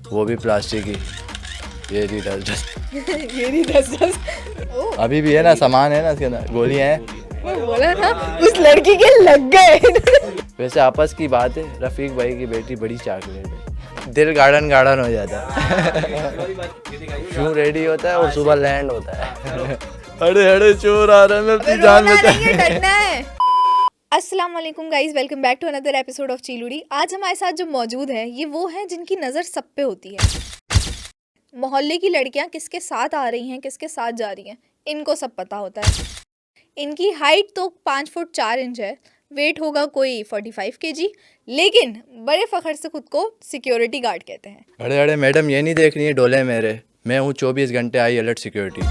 वो भी प्लास्टिक की। ये रही 10-10। ये नहीं 10-10। ओह, अभी भी है ना, सामान है ना इसके अंदर, गोलियां हैं। मैं बोला ना उस लड़की के लग गए। वैसे आपस की बात है, रफ़ीक भाई की बेटी बड़ी चॉकलेट है, दिल गार्डन गार्डन हो जाता है। क्यों रेडी होता है और सुबह लैंड होता है। अरे अरे चोर आ रहा है, मैं अपनी जान रोना बचा। नहीं है, डरना है। अस्सलाम वालेकुम guys, welcome back to another episode of चीलुड़ी। आज हमारे साथ जो मौजूद है ये वो है जिनकी नज़र सब पे होती है। मोहल्ले की लड़कियां किसके साथ आ रही हैं, किसके साथ जा रही हैं, इनको सब पता होता है। इनकी हाइट तो 5 फुट 4 इंच है, वेट होगा कोई 45 kg, लेकिन बड़े फखर से खुद को सिक्योरिटी गार्ड कहते हैं। अरे अरे मैडम, ये नहीं देख रही है डोले मेरे, मैं हूँ 24 घंटे आई अलर्ट सिक्योरिटी।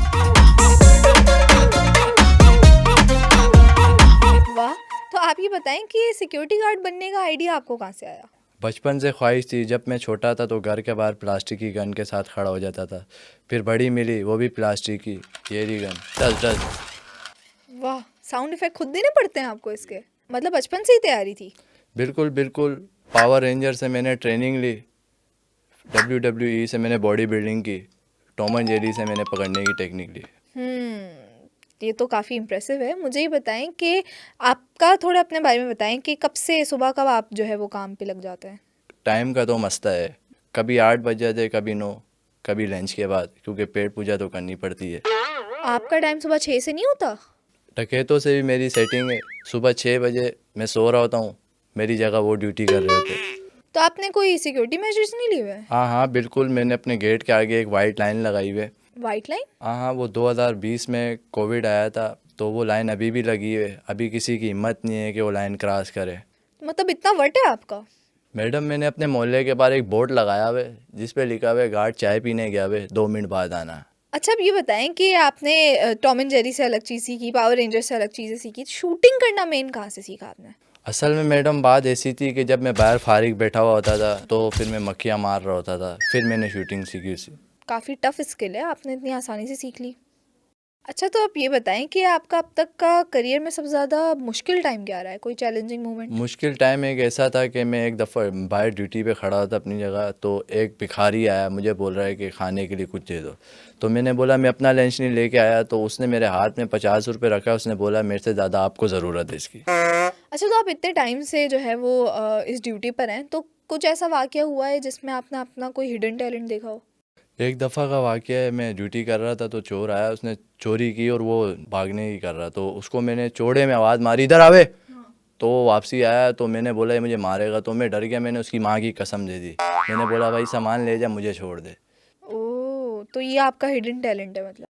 वाह, तो आप ये बताएं कि सिक्योरिटी गार्ड बनने का आइडिया आपको कहाँ से आया? बचपन से ख्वाहिश थी। जब मैं छोटा था तो घर के बाहर प्लास्टिक की गन के साथ खड़ा हो जाता था। फिर बड़ी मिली, वो भी प्लास्टिक की, ये रही गन, टस टस। वाह, साउंड इफेक्ट खुद देने पड़ते हैं आपको इसके? मतलब बचपन से ही तैयारी थी? बिल्कुल बिल्कुल। पावर रेंजर से मैंने ट्रेनिंग ली, WWE से मैंने बॉडी बिल्डिंग की, टॉम एंड जेरी से मैंने पकड़ने की टेक्निक ली। ये तो काफ़ी इम्प्रेसिव है। मुझे ये बताएं कि आपका थोड़ा अपने बारे में बताएं कि कब से सुबह कब आप जो है वो काम पे लग जाते हैं? टाइम का तो मसला है, कभी 8 बज जाते, कभी 9, कभी लंच के बाद, क्योंकि पेट पूजा तो करनी पड़ती है। आपका टाइम सुबह 6 से नहीं होता? डकैतों से भी मेरी सेटिंग है। सुबह 6 बजे मैं सो रहा होता हूँ, मेरी जगह वो ड्यूटी कर रहे होते हैं। तो आपने कोई सिक्योरिटी मेजर्स नहीं लिए हुए हैं? हाँ हाँ बिल्कुल, मैंने अपने गेट के आगे एक वाइट लाइन लगाई हुई है। White line? हाँ हाँ, वो 2020 में कोविड आया था तो वो लाइन अभी भी लगी है। अभी किसी की हिम्मत नहीं है कि वो लाइन क्रॉस करे। मतलब इतना वट है आपका? मैडम, मैंने अपने मोहल्ले के बाहर एक बोर्ड लगाया हुआ है जिस पे लिखा हुआ है, गार्ड चाय पीने गया हुआ है, 2 मिनट बाद आना। अच्छा, अब ये बताएं कि आपने टॉम एंड जेरी से अलग चीज़ सीखी, पावर रेंजर से अलग चीज़ें सीखी, शूटिंग करना मेन कहाँ से सीखा आपने? असल में मैडम बात ऐसी थी कि जब मैं बाहर फारिग बैठा हुआ होता था तो फिर मैं मक्खियाँ मार रहा होता था, फिर मैंने शूटिंग सीखी उसी। काफ़ी टफ स्किल है, आपने इतनी आसानी से सीख ली। अच्छा, तो आप ये बताएं कि आपका अब तक का करियर में सबसे ज़्यादा मुश्किल टाइम क्या रहा है, कोई चैलेंजिंग मोमेंट? मुश्किल टाइम एक ऐसा था कि मैं एक दफ़ा बाहर ड्यूटी पे खड़ा था अपनी जगह, तो एक भिखारी आया, मुझे बोल रहा है कि खाने के लिए कुछ दे दो। तो मैंने बोला मैं अपना लंच नहीं लेके आया, तो उसने मेरे हाथ में 50 रुपये रखा, उसने बोला मेरे से ज़्यादा आपको ज़रूरत है इसकी। अच्छा, तो आप इतने टाइम से जो है वो इस ड्यूटी पर हैं, तो कुछ ऐसा वाक़या हुआ है जिसमें आपने अपना कोई हिडन टैलेंट देखा हो? एक दफ़ा का वाक़या है, मैं ड्यूटी कर रहा था तो चोर आया, उसने चोरी की और वो भागने की कर रहा, तो उसको मैंने चौड़े में आवाज़ मारी, इधर आवे। तो वो वापसी आया तो मैंने बोला ये मुझे मारेगा, तो मैं डर गया, मैंने उसकी माँ की कसम दे दी। मैंने बोला भाई सामान ले जा, मुझे छोड़ दे। ओह! तो ये आपका हिडन टैलेंट है मतलब।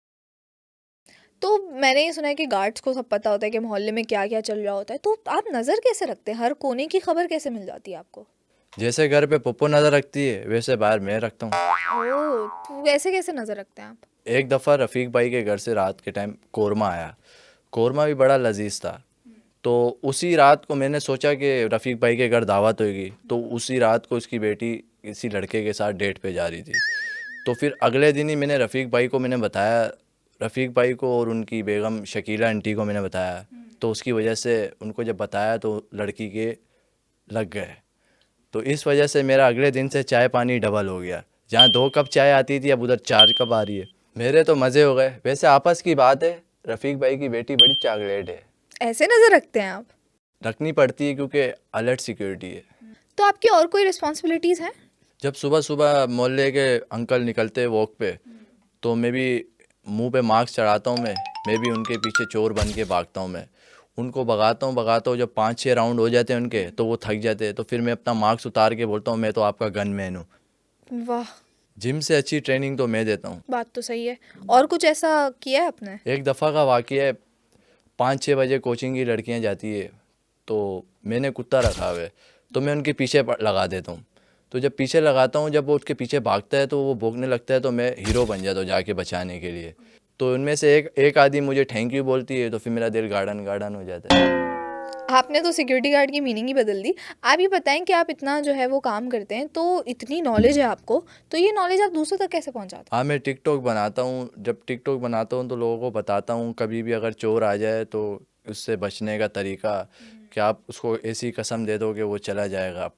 तो मैंने ये सुना है कि गार्ड्स को सब पता होता है कि मोहल्ले में क्या-क्या चल रहा होता है, तो आप नज़र कैसे रखते हैं? हर कोने की खबर कैसे मिल जाती है आपको? जैसे घर पे पप्पू नज़र रखती है वैसे बाहर मैं रखता हूँ। ओह! तो वैसे कैसे नज़र रखते हैं आप? एक दफ़ा रफ़ीक भाई के घर से रात के टाइम कौरमा आया, कौरमा भी बड़ा लजीज था। तो उसी रात को मैंने सोचा कि रफ़ीक भाई के घर दावत होगी, तो उसी रात को उसकी बेटी किसी लड़के के साथ डेट पे जा रही थी। तो फिर अगले दिन ही मैंने रफ़ीक भाई को मैंने बताया, रफ़ीक भाई को और उनकी बेगम शकीला आंटी को मैंने बताया। तो उसकी वजह से उनको जब बताया तो लड़की के लग गए। तो इस वजह से मेरा अगले दिन से चाय पानी डबल हो गया। जहाँ 2 कप चाय आती थी अब उधर 4 कप आ रही है। मेरे तो मज़े हो गए। वैसे आपस की बात है, रफ़ीक भाई की बेटी बड़ी चॉकलेट है। ऐसे नज़र रखते हैं आप? रखनी पड़ती है क्योंकि अलर्ट सिक्योरिटी है। तो आपकी और कोई रिस्पॉन्सिबिलिटीज़ हैं? जब सुबह सुबह मोहल्ले के अंकल निकलते वॉक पे, तो मैं भी मुंह पे मास्क चढ़ाता हूँ, मैं भी उनके पीछे चोर बन के भागता हूँ। मैं उनको भगाता हूँ, जब 5-6 राउंड हो जाते हैं उनके तो वो थक जाते हैं, तो फिर मैं अपना मास्क उतार के बोलता हूँ मैं तो आपका गन मैन हूँ। वाह! जिम से अच्छी ट्रेनिंग तो मैं देता हूँ। बात तो सही है। और कुछ ऐसा किया है आपने? एक दफ़ा का वाक़या है, 5-6 बजे कोचिंग की लड़कियां जाती है, तो मैंने कुत्ता रखा हुआ है, तो मैं उनके पीछे लगा देता हूँ। तो जब पीछे लगाता हूँ, जब वो उसके पीछे भागता है तो वो भौंकने लगता है, तो मैं हीरो बन जाता हूँ जाके बचाने के लिए। तो उनमें से एक आदमी मुझे थैंक यू बोलती है, तो फिर मेरा दिल गार्डन गार्डन हो जाता है। आपने तो सिक्योरिटी गार्ड की मीनिंग ही बदल दी। आप ये बताएं कि आप इतना जो है वो काम करते हैं, तो इतनी नॉलेज है आपको, तो ये नॉलेज आप दूसरों तक कैसे पहुंचाते हैं? हाँ, मैं टिकटॉक बनाता हूँ। जब टिकटॉक बनाता हूँ तो लोगों को बताता हूँ, कभी भी अगर चोर आ जाए तो उससे बचने का तरीका, कि आप उसको ऐसी कसम दे दो कि वो चला जाएगा।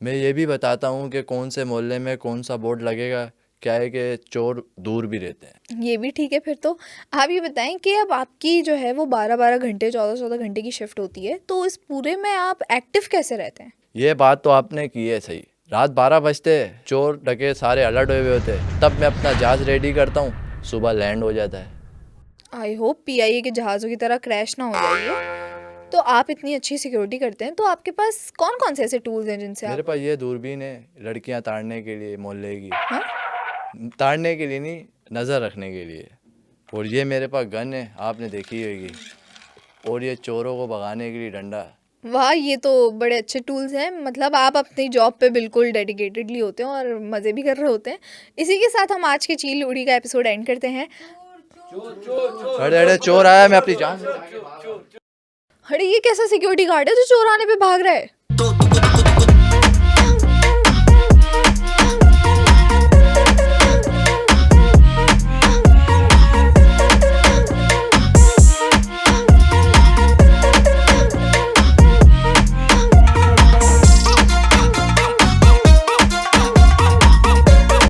मैं ये भी बताता हूँ कि कौन से मोहल्ले में कौन सा बोर्ड लगेगा। क्या है कि चोर दूर भी रहते हैं। ये भी ठीक है फिर तो। आप ये बताएं कि अब आपकी जो है वो 12-12 घंटे 14-14 घंटे की शिफ्ट होती है, तो इस पूरे में आप एक्टिव कैसे रहते हैं? ये बात तो आपने की है सही। रात 12 बजते चोर डकैत सारे अलर्ट हुए हुए होते, तब मैं अपना जहाज रेडी करता हूँ, सुबह लैंड हो जाता है। आई होप पीआईए के जहाज़ों की तरह क्रैश ना हो जाइए। तो आप इतनी अच्छी सिक्योरिटी करते हैं, तो आपके पास कौन कौन से ऐसे टूल्स हैं जिनसे मेरे आप पास ये दूरबीन है लड़कियां ताड़ने के लिए, मोहल्ले की हाँ ताड़ने के लिए नहीं, नज़र रखने के लिए। और ये मेरे पास गन है, आपने देखी होगी। और ये चोरों को भगाने के लिए डंडा। वाह, ये तो बड़े अच्छे टूल्स हैं। मतलब आप अपनी जॉब पे बिल्कुल डेडिकेटेडली होते हैं और मज़े भी कर रहे होते हैं। इसी के साथ हम आज के चील उड़ी का एपिसोड एंड करते हैं। अरे अरे चोर आया, मैं अपनी जान से अरे ये कैसा सिक्योरिटी गार्ड है जो चोर आने पे भाग रहा है? तो